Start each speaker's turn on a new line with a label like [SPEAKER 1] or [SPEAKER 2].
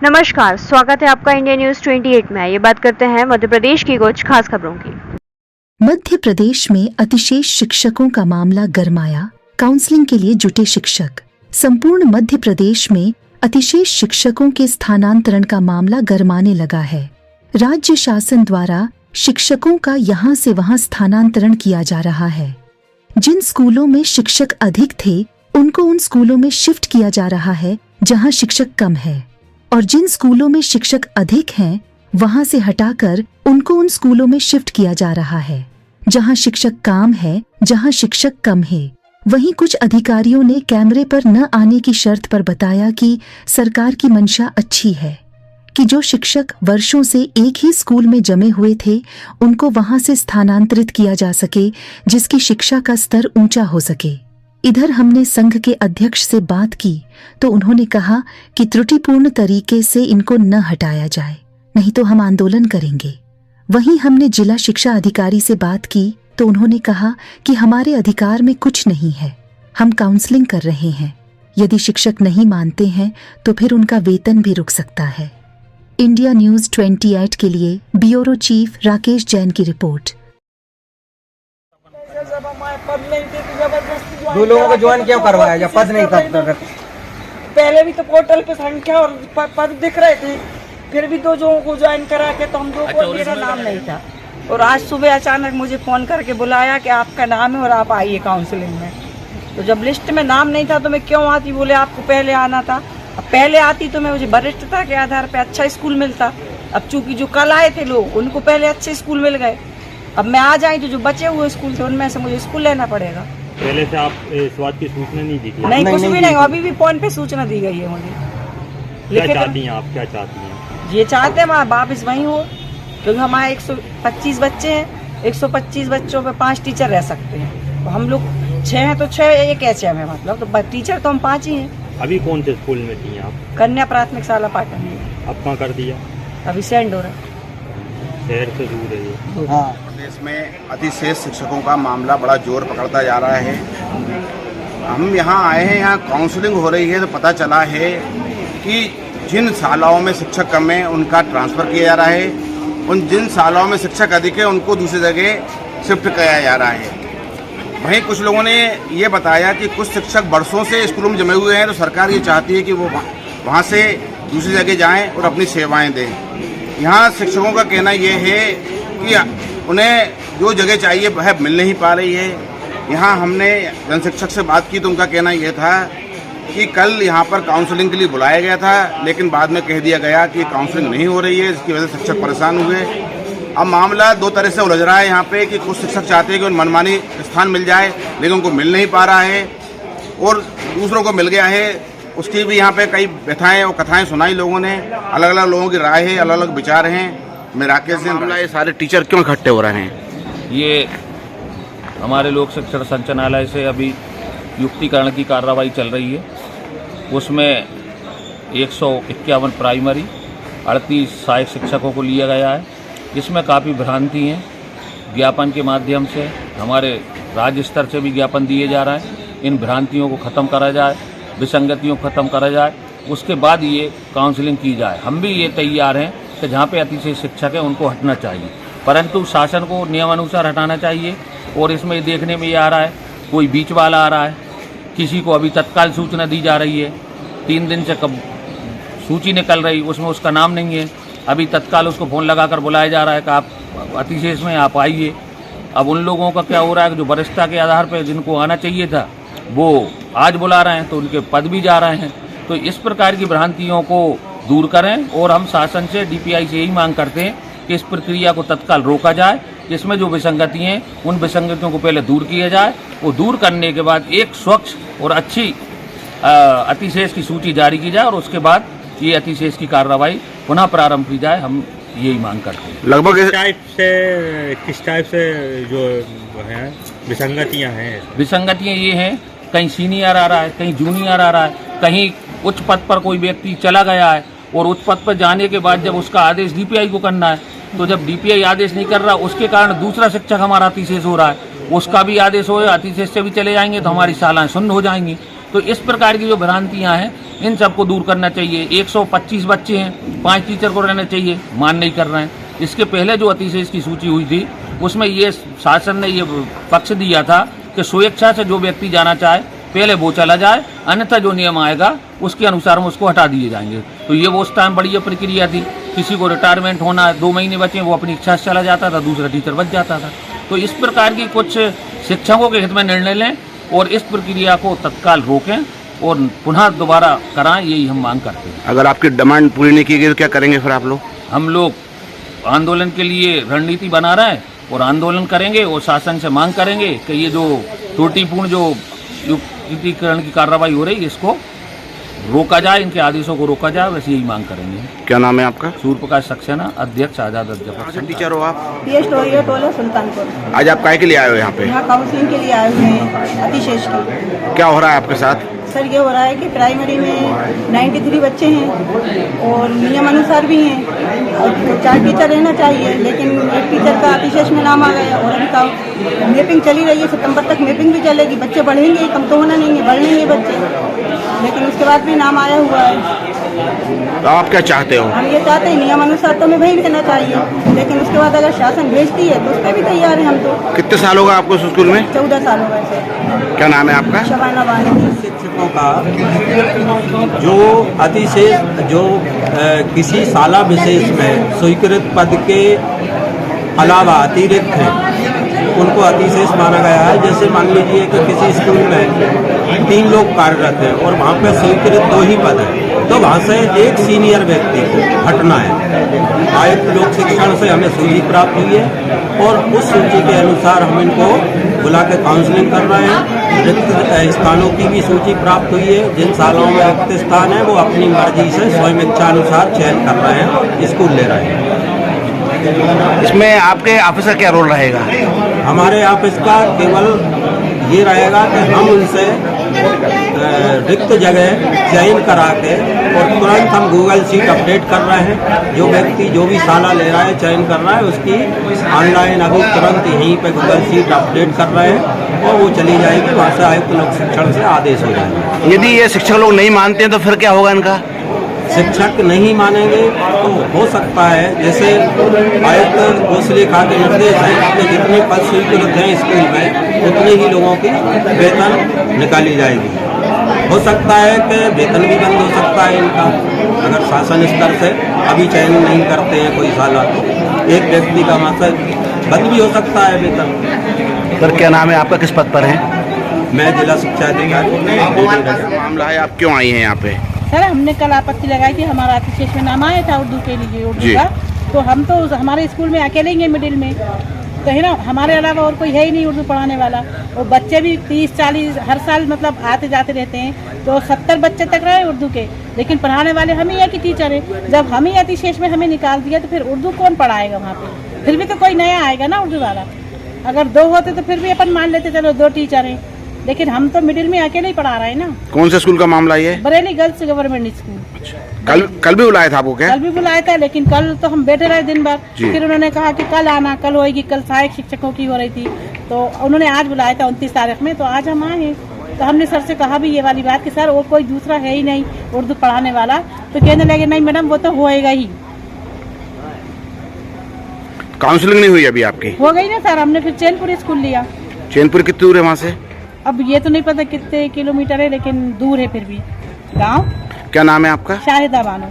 [SPEAKER 1] नमस्कार, स्वागत है आपका इंडिया न्यूज 28 में। ये बात करते हैं मध्य प्रदेश की कुछ खास खबरों की।
[SPEAKER 2] मध्य प्रदेश में अतिशेष शिक्षकों का मामला गरमाया, काउंसलिंग के लिए जुटे शिक्षक। संपूर्ण मध्य प्रदेश में अतिशेष शिक्षकों के स्थानांतरण का मामला गरमाने लगा है। राज्य शासन द्वारा शिक्षकों का यहां से वहां स्थानांतरण किया जा रहा है। जिन स्कूलों में शिक्षक अधिक थे उनको उन स्कूलों में शिफ्ट किया जा रहा है जहां शिक्षक कम है, और जिन स्कूलों में शिक्षक अधिक हैं वहां से हटाकर उनको उन स्कूलों में शिफ्ट किया जा रहा है जहां शिक्षक कम है, जहां शिक्षक कम है। वहीं कुछ अधिकारियों ने कैमरे पर न आने की शर्त पर बताया कि सरकार की मंशा अच्छी है कि जो शिक्षक वर्षों से एक ही स्कूल में जमे हुए थे उनको वहां से स्थानांतरित किया जा सके, जिसकी शिक्षा का स्तर ऊंचा हो सके। इधर हमने संघ के अध्यक्ष से बात की तो उन्होंने कहा कि त्रुटिपूर्ण तरीके से इनको न हटाया जाए, नहीं तो हम आंदोलन करेंगे। वहीं हमने जिला शिक्षा अधिकारी से बात की तो उन्होंने कहा कि हमारे अधिकार में कुछ नहीं है, हम काउंसलिंग कर रहे हैं। यदि शिक्षक नहीं मानते हैं तो फिर उनका वेतन भी रुक सकता है। इंडिया न्यूज 28 के लिए ब्यूरो चीफ राकेश जैन की रिपोर्ट।
[SPEAKER 3] दो लोगों को ज्वाइन क्यों करवाया जब पद नहीं था?
[SPEAKER 4] पहले भी तो पोर्टल पे संख्या और पद दिख रहे थे, फिर भी दो लोगों को ज्वाइन करा के तो हम दो को मेरा नाम नहीं था। और आज सुबह अचानक मुझे फोन करके बुलाया कि आपका नाम है और आप आइए काउंसलिंग में। तो जब लिस्ट में नाम नहीं था तो मैं क्यों आती? बोले आपको पहले आना था। अब पहले आती तो मैं मुझे वरिष्ठता के आधार पे अच्छा स्कूल मिलता। अब चूंकि जो कल आए थे लोग उनको पहले अच्छे स्कूल मिल गए, अब मैं आ जाई तो जो बचे हुए स्कूल थे उनमें से मुझे स्कूल लेना पड़ेगा।
[SPEAKER 5] पहले से आप इस बात की सूचना नहीं दी थी?
[SPEAKER 4] नहीं, कुछ भी नहीं, अभी भी फोन पे सूचना दी गई है मुझे।
[SPEAKER 5] क्या चाहती हैं आप, क्या चाहती हैं?
[SPEAKER 4] ये चाहते हैं हमारा वापिस वहीं हो, क्योंकि हमारे 125 बच्चे हैं, 125 बच्चों पे 5 टीचर रह सकते हैं। तो हम लोग 6 हैं तो 6 एक एचएम है, मतलब तो टीचर तो हम 5 ही हैं।
[SPEAKER 5] अभी कौन से स्कूल में थी आप?
[SPEAKER 4] कन्या प्राथमिक शाला पाटन में।
[SPEAKER 5] अब कहाँ कर दिया?
[SPEAKER 4] अभी सेंड हो रहा है,
[SPEAKER 5] शहर से दूर है ये।
[SPEAKER 3] हाँ,
[SPEAKER 6] प्रदेश में अतिशेष शिक्षकों का मामला बड़ा जोर पकड़ता जा रहा है। हम यहाँ आए हैं, यहाँ काउंसलिंग हो रही है तो पता चला है कि जिन शालाओं में शिक्षक कम है उनका ट्रांसफ़र किया जा रहा है, उन जिन शालाओं में शिक्षक अधिक है उनको दूसरी जगह शिफ्ट किया जा रहा है। वहीं कुछ लोगों ने ये बताया कि कुछ शिक्षक वर्षों से स्कूलों में जमे हुए हैं तो सरकार ये चाहती है कि वो वहाँ से दूसरी जगह जाएँ और अपनी सेवाएँ दें। यहाँ शिक्षकों का कहना ये है कि उन्हें जो जगह चाहिए वह मिल नहीं पा रही है। यहाँ हमने जनशिक्षक से बात की तो उनका कहना यह था कि कल यहाँ पर काउंसलिंग के लिए बुलाया गया था, लेकिन बाद में कह दिया गया कि काउंसलिंग नहीं हो रही है, इसकी वजह से शिक्षक परेशान हुए। अब मामला दो तरह से उलझ रहा है यहाँ पे कि कुछ शिक्षक चाहते हैं कि उन मनमानी स्थान मिल जाए लेकिन उनको मिल नहीं पा रहा है, और दूसरों को मिल गया है। उसकी भी यहाँ पे कई व्यथाएं और कथाएं सुनाई लोगों ने, अलग अलग लोगों की राय है, अलग अलग विचार हैं। मैं राकेश से मामला, ये सारे टीचर क्यों इकट्ठे हो रहे हैं?
[SPEAKER 7] ये हमारे लोक शिक्षण संचालनालय से अभी युक्तिकरण की कार्रवाई चल रही है। उसमें 151 प्राइमरी, 38 सहायक शिक्षकों को लिया गया है। इसमें काफ़ी भ्रांति हैं। ज्ञापन के माध्यम से हमारे राज्य स्तर से भी ज्ञापन दिए जा रहे हैं। इन भ्रांतियों को ख़त्म करा जाए, विसंगतियों को ख़त्म करा जाए, उसके बाद ये काउंसलिंग की जाए। हम भी ये तैयार हैं कि जहाँ पे अतिशय शिक्षक है उनको हटना चाहिए, परंतु शासन को नियमानुसार हटाना चाहिए। और इसमें देखने में ये आ रहा है कोई बीच वाला आ रहा है, किसी को अभी तत्काल सूचना दी जा रही है, 3 दिन से कब सूची निकल रही उसमें उसका नाम नहीं है, अभी तत्काल उसको फ़ोन लगाकर बुलाया जा रहा है कि आप अतिशेष में आप आइए। अब उन लोगों का क्या हो रहा है कि जो वरिष्ठता के आधार पर जिनको आना चाहिए था वो आज बुला रहे हैं तो उनके पद भी जा रहे हैं। तो इस प्रकार की भ्रांतियों को दूर करें, और हम शासन से, डीपीआई से यही मांग करते हैं कि इस प्रक्रिया को तत्काल रोका जाए। इसमें जो विसंगति हैं उन विसंगतियों को पहले दूर किया जाए, वो दूर करने के बाद एक स्वच्छ और अच्छी अतिशेष की सूची जारी की जाए और उसके बाद ये अतिशेष की कार्रवाई पुनः प्रारंभ की जाए। हम यही मांग करते हैं।
[SPEAKER 6] लगभग
[SPEAKER 5] किस टाइप से जो है विसंगतियाँ हैं?
[SPEAKER 7] विसंगतियाँ ये हैं, कहीं सीनियर आ रहा है, कहीं जूनियर आ रहा है, कहीं उच्च पद पर कोई व्यक्ति चला गया है और उच्च पद पर जाने के बाद जब उसका आदेश डीपीआई को करना है तो जब डीपीआई आदेश नहीं कर रहा उसके कारण दूसरा शिक्षक हमारा अतिशेष हो रहा है, उसका भी आदेश हो, अतिशेष से भी चले जाएंगे तो हमारी शालाएं शून्य हो जाएंगी। तो इस प्रकार की जो भ्रांतियां हैं इन सबको दूर करना चाहिए। 125 बच्चे हैं, 5 टीचर को रहना चाहिए, मान नहीं कर रहे हैं। इसके पहले जो अतिशेष की सूची हुई थी उसमें ये शासन ने ये पक्ष दिया था कि स्वेच्छा से जो व्यक्ति जाना चाहे पहले वो चला जाए, अन्यथा जो नियम आएगा उसके अनुसार हम उसको हटा दिए जाएंगे। तो ये वो उस टाइम बढ़िया प्रक्रिया थी। किसी को रिटायरमेंट होना, 2 महीने बचे, वो अपनी इच्छा से चला जाता था, दूसरा टीचर बच जाता था। तो इस प्रकार की कुछ शिक्षकों के हित में निर्णय लें और इस प्रक्रिया को तत्काल रोकें और पुनः दोबारा कराएं, यही हम मांग करते हैं।
[SPEAKER 6] अगर आपकी डिमांड पूरी नहीं की गई तो क्या करेंगे फिर आप लोग?
[SPEAKER 7] हम लोग आंदोलन के लिए रणनीति बना रहे हैं और आंदोलन करेंगे और शासन से मांग करेंगे कि ये जो त्रुटिपूर्ण जो युक्तिकरण की कार्रवाई हो रही है इसको रोका जाए, इनके आदेशों को रोका जाए, वैसे यही मांग करेंगे।
[SPEAKER 6] क्या नाम है आपका?
[SPEAKER 7] सूर्य प्रकाश सक्सेना, अध्यक्ष आजाद अध्यापक।
[SPEAKER 6] टीचर हो आप?
[SPEAKER 4] ये स्टोरी टोला सुल्तानपुर।
[SPEAKER 6] आज आप काय के लिए आए हो यहाँ पे?
[SPEAKER 4] यहाँ काउंसलिंग के लिए आए हुए हैं अतिशेष की।
[SPEAKER 6] क्या हो रहा है आपके साथ?
[SPEAKER 4] सर ये हो रहा है कि प्राइमरी में 93 बच्चे हैं और नियम अनुसार भी हैं और 4 टीचर रहना चाहिए, लेकिन एक टीचर का अतिशेष में नाम आ गया और अभी का मैपिंग चली रही है। सितंबर तक मैपिंग भी चलेगी, बच्चे बढ़ेंगे ही, कम तो होना नहीं है, बढ़ेंगे बच्चे, लेकिन उसके बाद भी नाम आया हुआ है।
[SPEAKER 6] तो आप क्या चाहते हो?
[SPEAKER 4] हम ये चाहते हैं नियम अनुसार तो हमें वही रहना चाहिए, लेकिन उसके बाद अगर शासन भेजती है तो उस पर भी तैयार हैं हम तो।
[SPEAKER 6] कितने साल होगा आपको इस स्कूल में?
[SPEAKER 4] 14 साल हो गए सर।
[SPEAKER 6] क्या नाम है आपका?
[SPEAKER 4] शबाना बानी।
[SPEAKER 3] शिक्षकों का जो अतिशेष जो किसी शाला विशेष में स्वीकृत पद के अलावा अतिरिक्त है उनको अतिशेष माना गया है। जैसे मान लीजिए कि किसी स्कूल में 3 लोग कार्यरत हैं और वहाँ पे स्वीकृत 2 ही पद हैं, तो वहाँ से एक सीनियर व्यक्ति को हटना है। आयुक्त लोक शिक्षण से हमें सूची प्राप्त हुई है और उस सूची के अनुसार हम इनको बुला के काउंसलिंग कर रहे हैं। रिक्त स्थानों की भी सूची प्राप्त हुई है। जिन शालाओं में रिक्त स्थान है वो अपनी मर्जी से स्वयं इच्छा अनुसार चयन कर रहे हैं, स्कूल ले रहे हैं।
[SPEAKER 6] इसमें आपके ऑफिस का क्या रोल रहेगा?
[SPEAKER 3] हमारे ऑफिस का केवल ये रहेगा कि हम उनसे रिक्त जगह चयन करा के और तुरंत हम गूगल शीट अपडेट कर रहे हैं। जो व्यक्ति जो भी शाला ले रहा है, चयन कर रहा है, उसकी ऑनलाइन अभी तुरंत यहीं पे गूगल शीट अपडेट कर रहे हैं और वो चली जाएगी। वहाँ से आयुक्त लोक शिक्षण से आदेश हो जाएगा।
[SPEAKER 6] यदि ये शिक्षक लोग नहीं मानते हैं तो फिर क्या होगा इनका?
[SPEAKER 3] शिक्षक नहीं मानेंगे तो हो सकता है जैसे आयुक्त घोषलेखा के निर्देश हैं कि जितने पद स्वीकृत हैं स्कूल में उतने ही लोगों की वेतन निकाली जाएगी। हो सकता है कि वेतन भी बंद हो सकता है इनका, अगर शासन स्तर से अभी चयन नहीं करते हैं कोई शाला तो एक व्यक्ति का मतलब बंद भी हो सकता है वेतन।
[SPEAKER 6] सर क्या नाम है आपका, किस पद पर है?
[SPEAKER 3] मैं जिला शिक्षा अधिकारी।
[SPEAKER 6] मामला है, आप क्यों आई हैं यहाँ पे?
[SPEAKER 8] सर हमने कल आपत्ति लगाई थी, हमारा अतिशेष में नाम आया था उर्दू के लिए, उर्दू का, तो हम तो हमारे स्कूल में अकेले ही हैं मिडिल में, तो है ना, हमारे अलावा और कोई है ही नहीं उर्दू पढ़ाने वाला। और बच्चे भी 30-40 हर साल मतलब आते जाते रहते हैं, तो 70 बच्चे तक रहे उर्दू के, लेकिन पढ़ाने वाले हम ही है कि टीचर है। जब हम ही अतिशेष में हमें निकाल दिया तो फिर उर्दू कौन पढ़ाएगा वहाँ पे? फिर भी तो कोई नया आएगा ना उर्दू वाला। अगर 2 होते तो फिर भी अपन मान लेते चलो 2 टीचर हैं, लेकिन हम तो मिडिल में अकेले ही पढ़ा रहे हैं ना।
[SPEAKER 6] कौन से स्कूल का मामला ये?
[SPEAKER 8] Bareilly girls government school.
[SPEAKER 6] कल भी बुलाया था आपको क्या?
[SPEAKER 8] कल भी बुलाया था, लेकिन कल तो हम बैठे रहे दिन भर, फिर उन्होंने कहा कि कल आना, कल होएगी, कल सहायक शिक्षकों की हो रही थी, तो उन्होंने आज बुलाया था 29 तारीख में, तो आज हम आए हैं। तो हमने सर से कहा भी ये वाली बात कि सर और कोई दूसरा है ही नहीं उर्दू पढ़ाने वाला, तो कहने लगे नहीं मैडम वो तो होएगा ही।
[SPEAKER 6] काउंसलिंग नहीं हुई अभी आपकी?
[SPEAKER 8] हो गई ना सर, हमने फिर चैनपुर स्कूल लिया।
[SPEAKER 6] चैनपुर कितनी दूर है वहाँ से?
[SPEAKER 8] अब ये तो नहीं पता कितने किलोमीटर है, लेकिन दूर है फिर भी। गाँव
[SPEAKER 6] क्या नाम है आपका?
[SPEAKER 8] शाहिदा बानो।